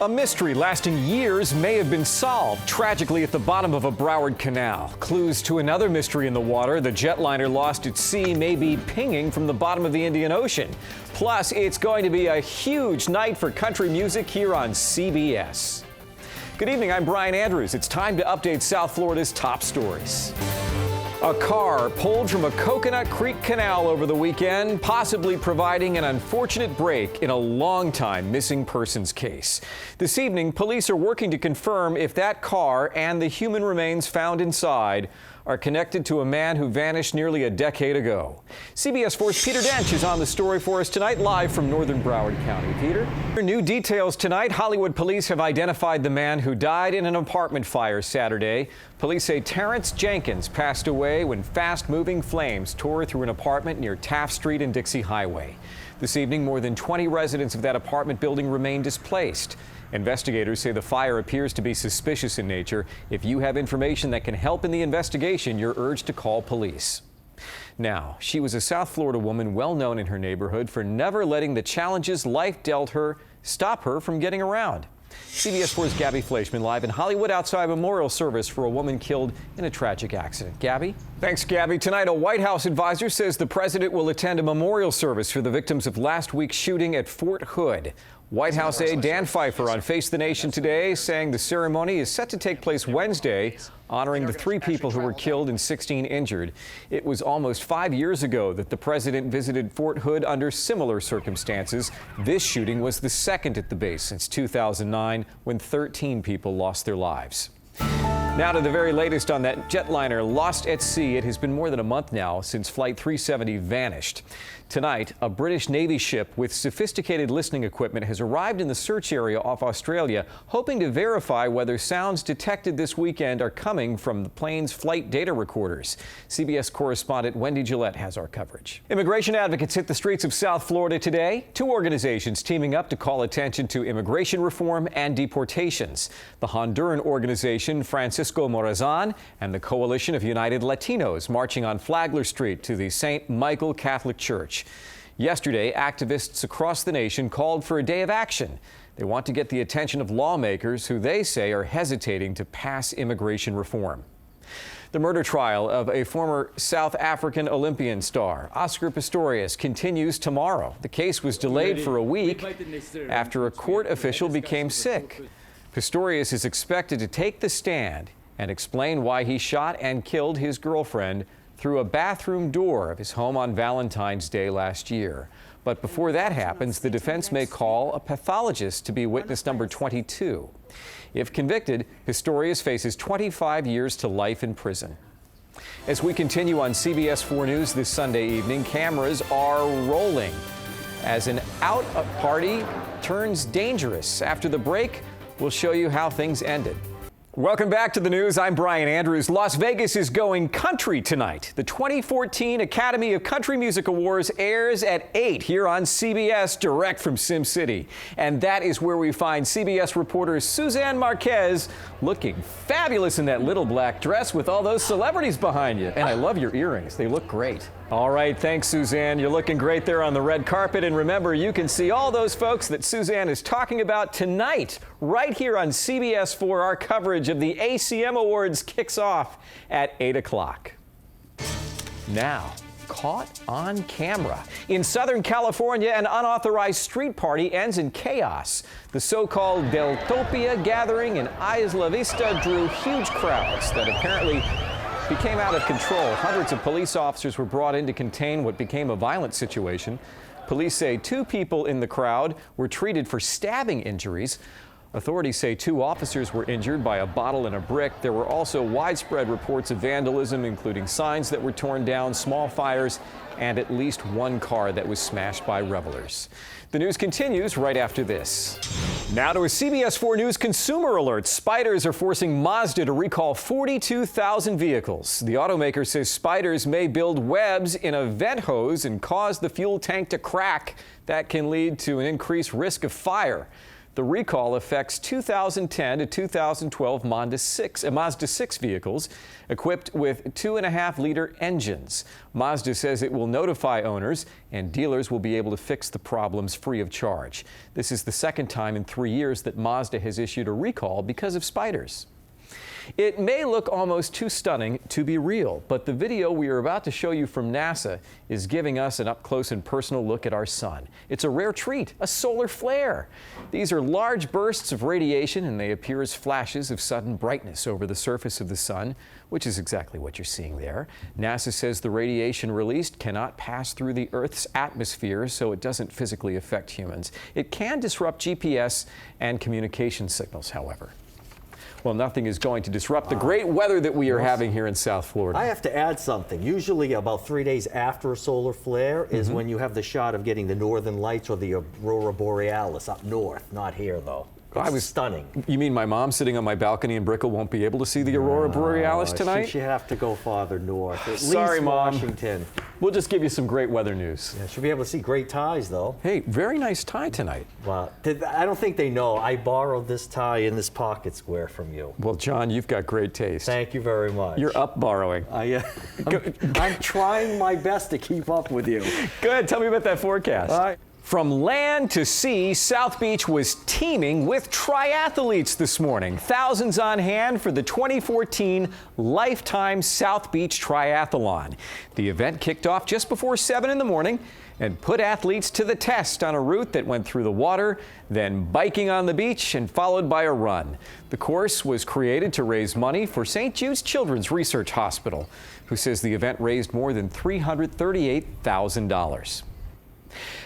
A mystery lasting years may have been solved tragically at the bottom of a Broward canal. Clues to another mystery in the water. The jetliner lost at sea may be pinging from the bottom of the Indian Ocean. Plus, it's going to be a huge night for country music here on CBS. Good evening, I'm Brian Andrews. It's time to update South Florida's top stories. A car pulled from a Coconut Creek canal over the weekend, possibly providing an unfortunate break in a long-time missing persons case. This evening, police are working to confirm if that car and the human remains found inside are connected to a man who vanished nearly a decade ago. CBS 4's Peter Dench is on the story for us tonight, live from northern Broward County. Peter? New details tonight. Hollywood police have identified the man who died in an apartment fire Saturday. Police say Terrence Jenkins passed away when fast-moving flames tore through an apartment near Taft Street and Dixie Highway. This evening, more than 20 residents of that apartment building remain displaced. Investigators say the fire appears to be suspicious in nature. If you have information that can help in the investigation, you're urged to call police. Now, she was a South Florida woman well known in her neighborhood for never letting the challenges life dealt her stop her from getting around. CBS 4's Gabby Fleischman live in Hollywood outside a memorial service for a woman killed in a tragic accident. Gabby? Thanks, Gabby. Tonight, a White House advisor says the president will attend a memorial service for the victims of last week's shooting at Fort Hood. White House aide Dan Pfeiffer on Face the Nation today saying the ceremony is set to take place Wednesday, honoring the 3 people who were killed and 16 injured. It was almost 5 years ago that the president visited Fort Hood under similar circumstances. This shooting was the second at the base since 2009, when 13 people lost their lives. Now to the very latest on that jetliner lost at sea. It has been more than a month now since Flight 370 vanished. Tonight, a British Navy ship with sophisticated listening equipment has arrived in the search area off Australia, hoping to verify whether sounds detected this weekend are coming from the plane's flight data recorders. CBS correspondent Wendy Gillette has our coverage. Immigration advocates hit the streets of South Florida today. 2 organizations teaming up to call attention to immigration reform and deportations. The Honduran organization Francisco Morazan and the Coalition of United Latinos marching on Flagler Street to the St. Michael Catholic Church. Yesterday, activists across the nation called for a day of action. They want to get the attention of lawmakers who they say are hesitating to pass immigration reform. The murder trial of a former South African Olympian star, Oscar Pistorius, continues tomorrow. The case was delayed for a week after a court official became sick. Pistorius is expected to take the stand and explain why he shot and killed his girlfriend through a bathroom door of his home on Valentine's Day last year. But before that happens, the defense may call a pathologist to be witness number 22. If convicted, Pistorius faces 25 years to life in prison. As we continue on CBS 4 News this Sunday evening, cameras are rolling as an out party turns dangerous. After the break, we'll show you how things ended. Welcome back to the news. I'm Brian Andrews. Las Vegas is going country tonight. The 2014 Academy of Country Music Awards airs at 8 here on CBS, direct from Sim City. And that is where we find CBS reporter Suzanne Marquez looking fabulous in that little black dress with all those celebrities behind you. And I love your earrings. They look great. All right, thanks, Suzanne. You're looking great there on the red carpet. And remember, you can see all those folks that Suzanne is talking about tonight, right here on CBS 4. Our coverage of the ACM Awards kicks off at 8 o'clock. Now, caught on camera. In Southern California, an unauthorized street party ends in chaos. The so-called Deltopia gathering in Isla Vista drew huge crowds that apparently became out of control. Hundreds of police officers were brought in to contain what became a violent situation. Police say 2 people in the crowd were treated for stabbing injuries. Authorities say 2 officers were injured by a bottle and a brick. There were also widespread reports of vandalism, including signs that were torn down, small fires, and at least 1 car that was smashed by revelers. The news continues right after this. Now to a CBS 4 News consumer alert. Spiders are forcing Mazda to recall 42,000 vehicles. The automaker says spiders may build webs in a vent hose and cause the fuel tank to crack. That can lead to an increased risk of fire. The recall affects 2010 to 2012 Mazda 6 vehicles equipped with 2.5-liter engines. Mazda says it will notify owners, and dealers will be able to fix the problems free of charge. This is the second time in 3 years that Mazda has issued a recall because of spiders. It may look almost too stunning to be real, but the video we are about to show you from NASA is giving us an up-close and personal look at our sun. It's a rare treat, a solar flare. These are large bursts of radiation, and they appear as flashes of sudden brightness over the surface of the sun, which is exactly what you're seeing there. NASA says the radiation released cannot pass through the Earth's atmosphere, so it doesn't physically affect humans. It can disrupt GPS and communication signals, however. Well, nothing is going to disrupt the great weather that we are having here in South Florida. I have to add something. Usually about 3 days after a solar flare is when you have the shot of getting the northern lights or the aurora borealis up north. Not here, though. It's stunning. You mean my mom sitting on my balcony in Brickell won't be able to see the aurora borealis tonight? She'd have to go farther north. At Sorry, least Mom. Washington. We'll just give you some great weather news. Yeah, she'll be able to see great ties, though. Hey, very nice tie tonight. Well, I don't think they know. I borrowed this tie in this pocket square from you. Well, John, you've got great taste. Thank you very much. You're up borrowing. I'm trying my best to keep up with you. Good. Tell me about that forecast. All right. From land to sea, South Beach was teeming with triathletes this morning. Thousands on hand for the 2014 Lifetime South Beach Triathlon. The event kicked off just before 7 in the morning and put athletes to the test on a route that went through the water, then biking on the beach, and followed by a run. The course was created to raise money for St. Jude's Children's Research Hospital, who says the event raised more than $338,000.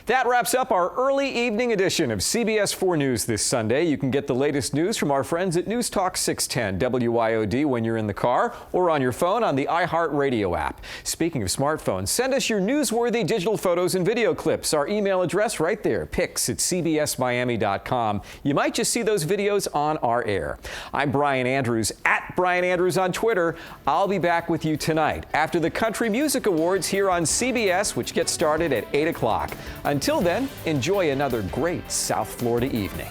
That wraps up our early evening edition of CBS 4 News this Sunday. You can get the latest news from our friends at News Talk 610 WYOD when you're in the car or on your phone on the iHeartRadio app. Speaking of smartphones, send us your newsworthy digital photos and video clips. Our email address right there, pics@cbsmiami.com. You might just see those videos on our air. I'm Brian Andrews, at Brian Andrews on Twitter. I'll be back with you tonight after the Country Music Awards here on CBS, which gets started at 8 o'clock. Until then, enjoy another great South Florida evening.